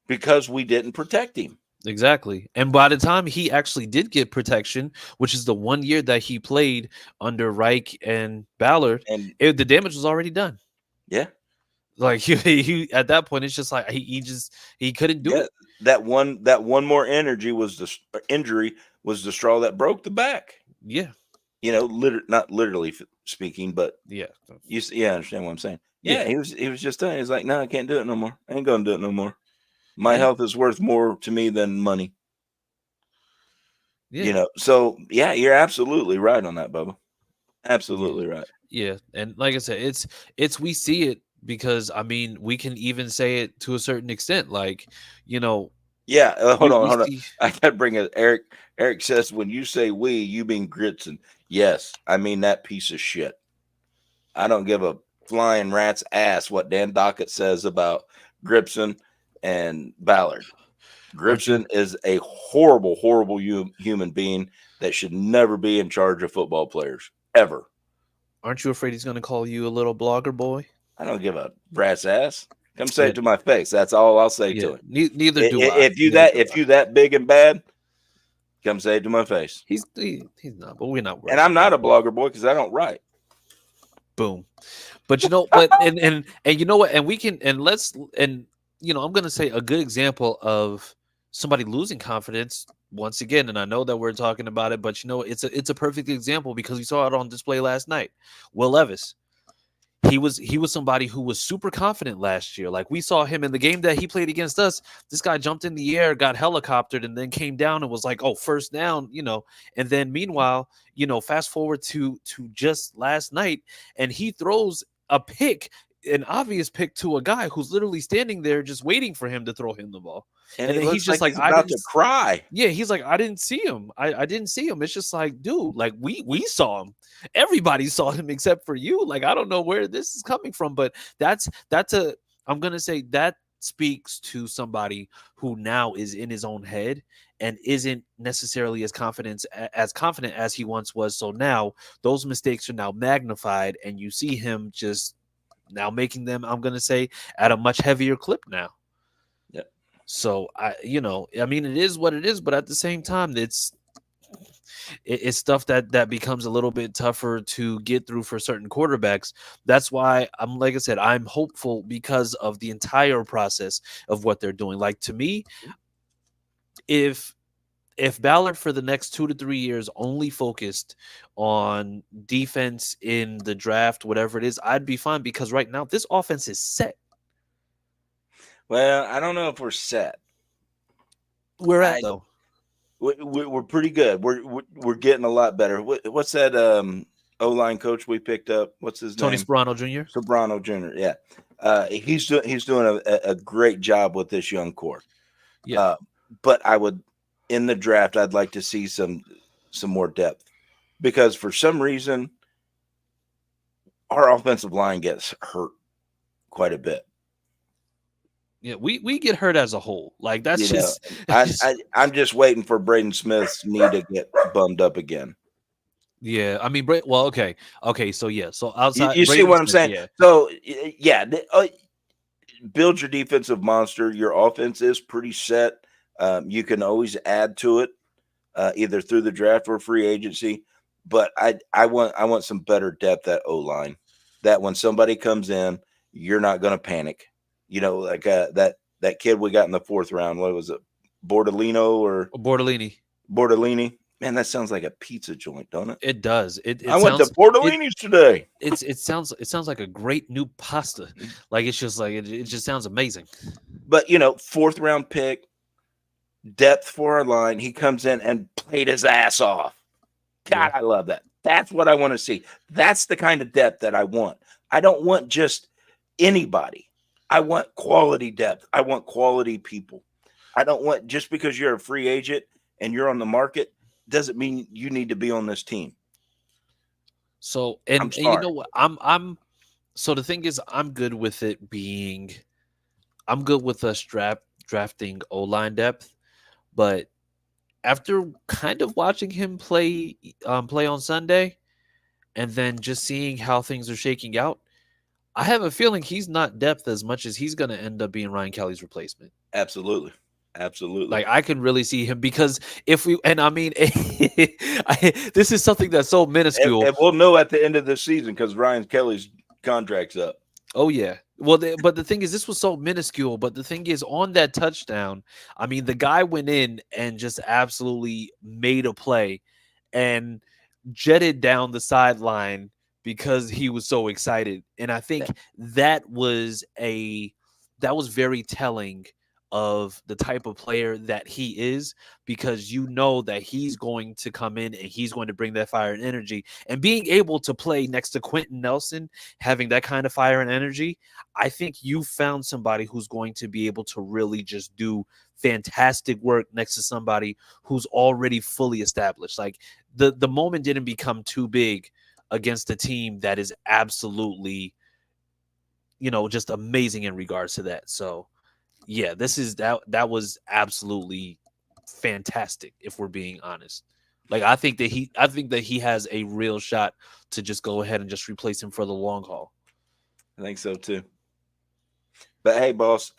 because we didn't protect him. Exactly. And by the time he actually did get protection, which is the 1 year that he played under Reich and Ballard, And the damage was already done. yeah, Like he at that point, it's just like he couldn't do it. That one more injury was the straw that broke the back. Yeah. You know, not literally speaking, but Yeah. you understand what I'm saying. Yeah. Yeah, he was just done. He's like, no, I can't do it no more. I ain't gonna do it no more. My health is worth more to me than money. Yeah. You know, so yeah, you're absolutely right on that, Bubba. Absolutely right. Yeah. And like I said, it's we see it because I mean we can even say it to a certain extent. Like, you know, yeah, hold on. See... I gotta bring it. Eric says when you say we, you mean Gritson. Yes, I mean that piece of shit. I don't give a flying rat's ass what Dan Dockett says about Gripson and Ballard. Gripson is a horrible, horrible human being that should never be in charge of football players, ever. Aren't you afraid he's going to call you a little blogger boy? I don't give a rat's ass. Come say it to my face. That's all I'll say to him. Neither do I. If you that big and bad, come say it to my face. He's not, but we're not worried. And I'm not a blogger boy because I don't write. Boom. But you know what? and you know what? And we can I'm gonna say a good example of somebody losing confidence once again. And I know that we're talking about it, but you know, it's a perfect example because we saw it on display last night. Will Levis. He was somebody who was super confident last year. Like we saw him in the game that he played against us. This guy jumped in the air, got helicoptered, and then came down and was like, "Oh, first down," you know. And then meanwhile, you know, fast forward to just last night, and he throws a pick, an obvious pick to a guy who's literally standing there just waiting for him to throw him the ball. And then he's just like he's about to cry. Yeah, he's like, I didn't see him. I didn't see him. It's just like, dude, like we saw him. Everybody saw him except for you. Like, I don't know where this is coming from, but I'm gonna say that speaks to somebody who now is in his own head and isn't necessarily as confident as he once was. So now those mistakes are now magnified, and you see him just now making them, I'm gonna say, at a much heavier clip now. Yeah. So I mean, it is what it is, but at the same time, it's stuff that becomes a little bit tougher to get through for certain quarterbacks. That's why like I said, I'm hopeful because of the entire process of what they're doing. Like, to me, if Ballard for the next 2 to 3 years only focused on defense in the draft, whatever it is, I'd be fine, because right now this offense is set. Well, I don't know if we're set. We're at, though. We're pretty good. We're getting a lot better. What's that O-line coach we picked up? What's his Tony name? Soprano Jr. Soprano Jr. Yeah, he's doing a great job with this young core. Yeah, but in the draft, I'd like to see some more depth, because for some reason our offensive line gets hurt quite a bit. Yeah, we get hurt as a whole. Like, that's I'm just waiting for Braden Smith's knee to get bummed up again. Yeah, I mean, well, okay. So yeah, so outside, you see what I'm saying? Yeah. So yeah, build your defensive monster. Your offense is pretty set. You can always add to it, either through the draft or free agency. But I want some better depth at O-line. That when somebody comes in, you're not going to panic. You know, like that kid we got in the 4th round. What was it, Bortolini? Man, that sounds like a pizza joint, don't it? It does. I went to Bortolini's today. It sounds like a great new pasta. Like, it's just like it just sounds amazing. But 4th round pick, depth for our line. He comes in and played his ass off. God, yeah. I love that. That's what I want to see. That's the kind of depth that I want. I don't want just anybody. I want quality depth. I want quality people. I don't want, just because you're a free agent and you're on the market, doesn't mean you need to be on this team. So, and you know what? So the thing is, I'm good with us drafting O-line depth, but after kind of watching him play on Sunday, and then just seeing how things are shaking out, I have a feeling he's not depth as much as he's going to end up being Ryan Kelly's replacement. Absolutely. Like I can really see him because if we, and I mean, this is something that's so minuscule. And we'll know at the end of the season because Ryan Kelly's contract's up. Oh yeah. Well, but the thing is, this was so minuscule. But the thing is, on that touchdown, I mean, the guy went in and just absolutely made a play and jetted down the sideline because he was so excited. And I think that was very telling of the type of player that he is, because you know that he's going to come in and he's going to bring that fire and energy. And being able to play next to Quentin Nelson, having that kind of fire and energy, I think you found somebody who's going to be able to really just do fantastic work next to somebody who's already fully established. Like the moment didn't become too big against a team that is absolutely, just amazing in regards to that. So yeah, that was absolutely fantastic, if we're being honest. Like I think that he has a real shot to just go ahead and just replace him for the long haul. I think so too. But hey, boss,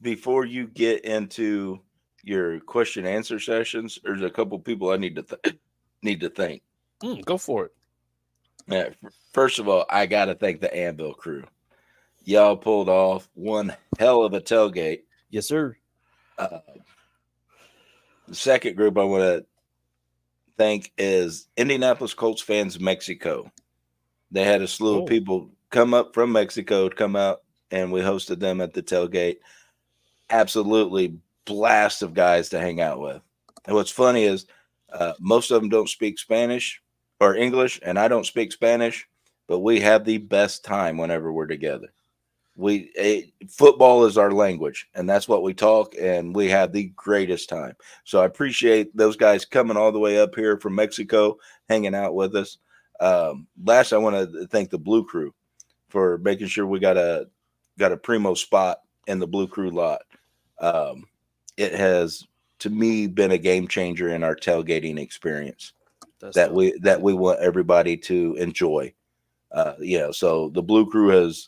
before you get into your question answer sessions, there's a couple people I need to thank. Go for it. Yeah, first of all, I got to thank the Anvil crew. Y'all pulled off one hell of a tailgate. Yes, sir. The second group I want to thank is Indianapolis Colts fans Mexico. They had a slew of people come up from Mexico to come out, and we hosted them at the tailgate. Absolutely blast of guys to hang out with. And what's funny is most of them don't speak Spanish or English, and I don't speak Spanish, but we have the best time whenever we're together. Football is our language, and that's what we talk, and we have the greatest time. So I appreciate those guys coming all the way up here from Mexico, hanging out with us. Last, I want to thank the Blue Crew for making sure we got a primo spot in the Blue Crew lot. It has, to me, been a game changer in our tailgating experience that we want everybody to enjoy. So the Blue Crew has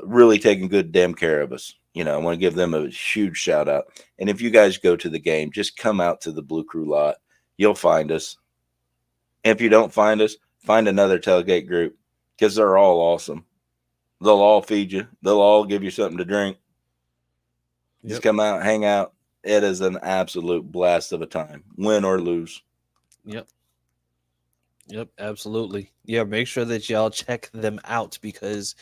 really taking good damn care of us. I want to give them a huge shout out. And if you guys go to the game, just come out to the Blue Crew lot. You'll find us. And if you don't find us, find another tailgate group, because they're all awesome. They'll all feed you. They'll all give you something to drink. Just come out, hang out. It is an absolute blast of a time, win or lose. Yep, absolutely. Yeah, make sure that y'all check them out, because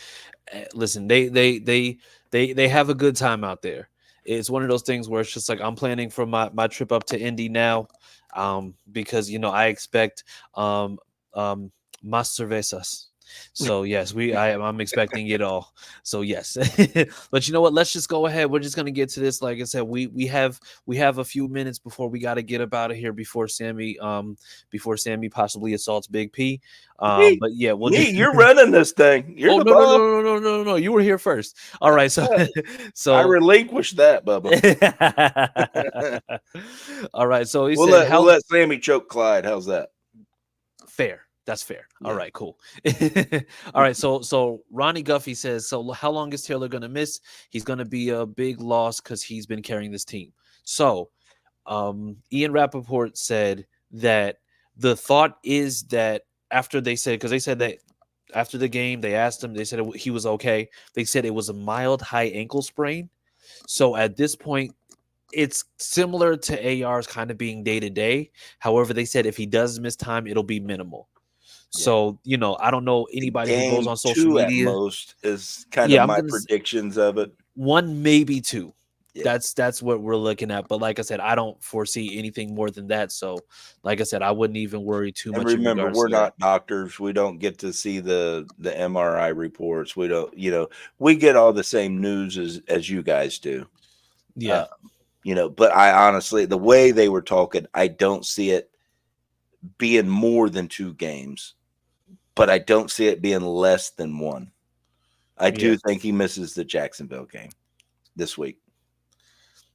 listen, they have a good time out there. It's one of those things where it's just like, I'm planning for my trip up to Indy now, because I expect más cervezas. So yes, I'm expecting it all. So yes, but you know what? Let's just go ahead. We're just gonna get to this. Like I said, we have a few minutes before we got to get up out of here before Sammy possibly assaults Big P. But yeah, you're running this thing. You're the bomb. No. You were here first. All right, so I relinquished that, Bubba. All right, so we'll let Sammy choke Clyde. How's that? Fair. That's fair. Yeah. All right, cool. All right, so Ronnie Guffey says, so how long is Taylor going to miss? He's going to be a big loss because he's been carrying this team. So Ian Rappaport said that the thought is that after because they said that after the game, they asked him, they said he was okay. They said it was a mild high ankle sprain. So at this point, it's similar to AR's kind of being day-to-day. However, they said if he does miss time, it'll be minimal. So, I don't know anybody who goes on social media. At most is kind of my predictions of it. 1, maybe 2. Yeah. That's what we're looking at. But like I said, I don't foresee anything more than that. So, like I said, I wouldn't even worry too much. And remember, we're not doctors. We don't get to see the MRI reports. We don't, we get all the same news as you guys do. Yeah. But I honestly, the way they were talking, I don't see it being more than 2 games, but I don't see it being less than 1. I do think he misses the Jacksonville game this week.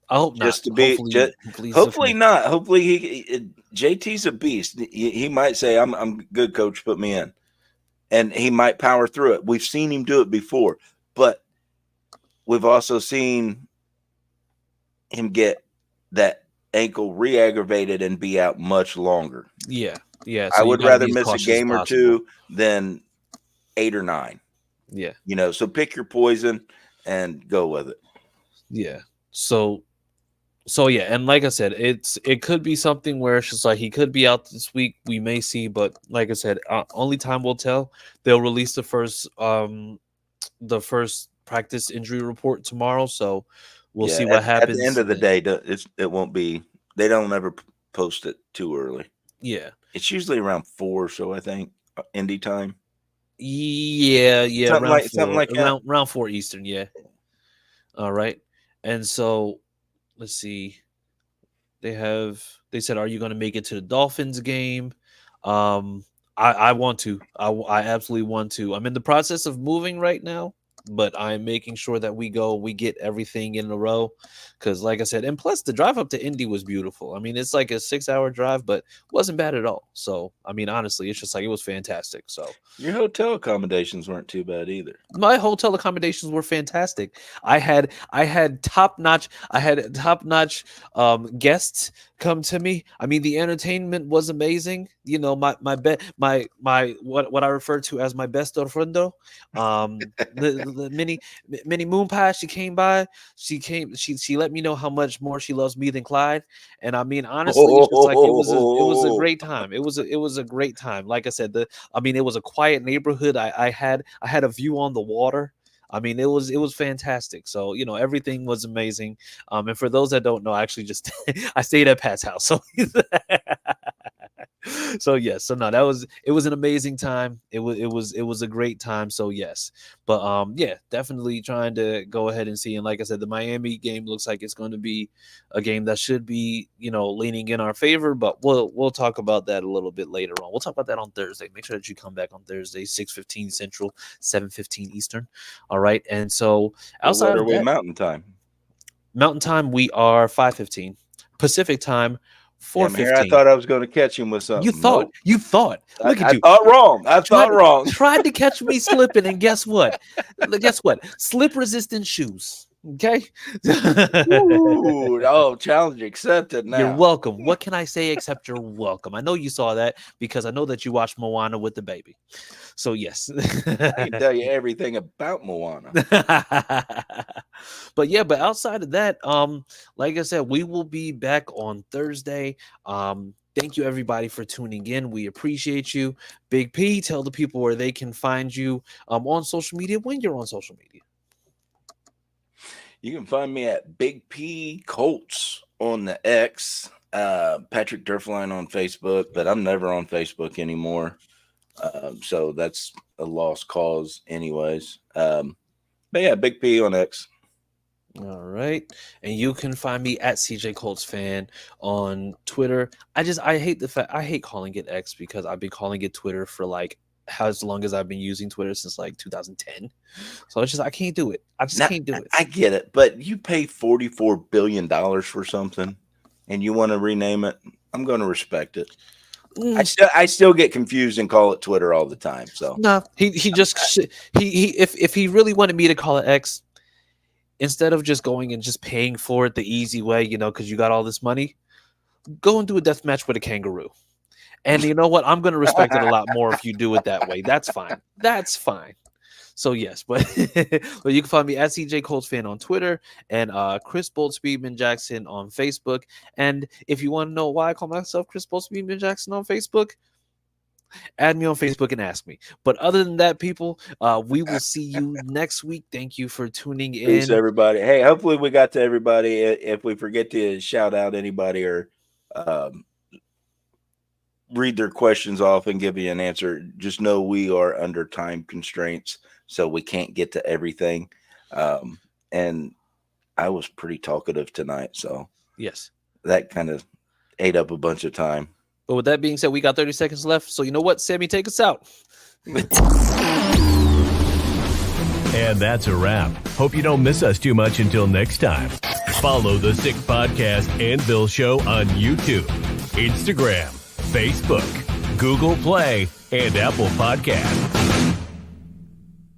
I hope not. Hopefully not. Hopefully JT's a beast. He might say, "I'm good, coach. Put me in," and he might power through it. We've seen him do it before, but we've also seen him get that ankle re-aggravated and be out much longer. Yeah. So I would rather miss a game or two than 8 or 9. Yeah. So pick your poison and go with it. Yeah. So yeah, and like I said, it could be something where it's just like he could be out this week. We may see, but like I said, only time will tell. They'll release the first practice injury report tomorrow, so we'll see what happens. At the end of the day, it won't be. They don't ever post it too early. Yeah, it's usually around 4, so I think Indy time. Yeah, something like that. Around 4 Eastern. Yeah. All right, and so. Let's see. They said, "Are you going to make it to the Dolphins game?" I want to. I absolutely want to. I'm in the process of moving right now, but I'm making sure that we get everything in a row. Because, like I said, and plus the drive up to Indy was beautiful. I mean, it's like a 6-hour drive, but wasn't bad at all. So, I mean, honestly, it's just like it was fantastic. So, your hotel accommodations weren't too bad either. My hotel accommodations were fantastic. I had top notch. Guests come to me. I mean, the entertainment was amazing. My what I refer to as my best friendo. The mini moon pie. She came by. She let me know how much more she loves me than Clyde. And I mean, honestly, it's just like it was a great time. It was a great time. Like I said, it was a quiet neighborhood. I had a view on the water. I mean, it was fantastic. So, everything was amazing. And for those that don't know, I actually just I stayed at Pat's house. So So yes, so no, it was an amazing time. It was a great time. So yes, but yeah, definitely trying to go ahead and see. And like I said, the Miami game looks like it's going to be a game that should be leaning in our favor. But we'll talk about that a little bit later on. We'll talk about that on Thursday. Make sure that you come back on Thursday, 6:15 Central, 7:15 Eastern. All right, and so outside of that, Mountain Time. Mountain Time, we are 5:15 Pacific Time. 4:15. I thought I was going to catch him with something. You thought. Look at you. I thought wrong. I thought wrong. Tried to catch me slipping, and guess what? Slip-resistant shoes. Okay. Ooh, challenge accepted. Now you're welcome. What can I say except you're welcome? I know you saw that because I know that you watched Moana with the baby. So yes, I can tell you everything about Moana. But outside of that, like I said, we will be back on Thursday. Thank you everybody for tuning in. We appreciate you. Big P, tell the people where they can find you on social media when you're on social media. You can find me at Big P Colts on the X, Patrick Durfline on Facebook, but I'm never on Facebook anymore. So that's a lost cause anyways. But yeah, Big P on X. All right. And you can find me at CJ Colts Fan on Twitter. I hate calling it X because I've been calling it Twitter for like as long as I've been using Twitter since like 2010. So it's just I can't do it. Can't do it. I get it, but you pay $44 billion for something and you want to rename it, I'm going to respect it. I still get confused and call it Twitter all the time. So no, if he really wanted me to call it X, instead of just going and just paying for it the easy way, because you got all this money, go and do a death match with a kangaroo. And you know what? I'm going to respect it a lot more if you do it that way. That's fine. That's fine. So yes, but you can find me at CJ Colts Fan on Twitter and Chris Bolt Speedman Jackson on Facebook. And if you want to know why I call myself Chris Bolt Speedman Jackson on Facebook, add me on Facebook and ask me. But other than that, people, we will see you next week. Thank you for tuning in. Peace, everybody. Hey, hopefully we got to everybody. If we forget to shout out anybody or read their questions off and give you an answer, just know we are under time constraints, so we can't get to everything. And I was pretty talkative tonight, so yes, that kind of ate up a bunch of time. But with that being said, we got 30 seconds left. So you know what, Sammy, take us out. And that's a wrap. Hope you don't miss us too much until next time. Follow the Sick Podcast and Bill Show on YouTube, Instagram, Facebook, Google Play, and Apple Podcasts.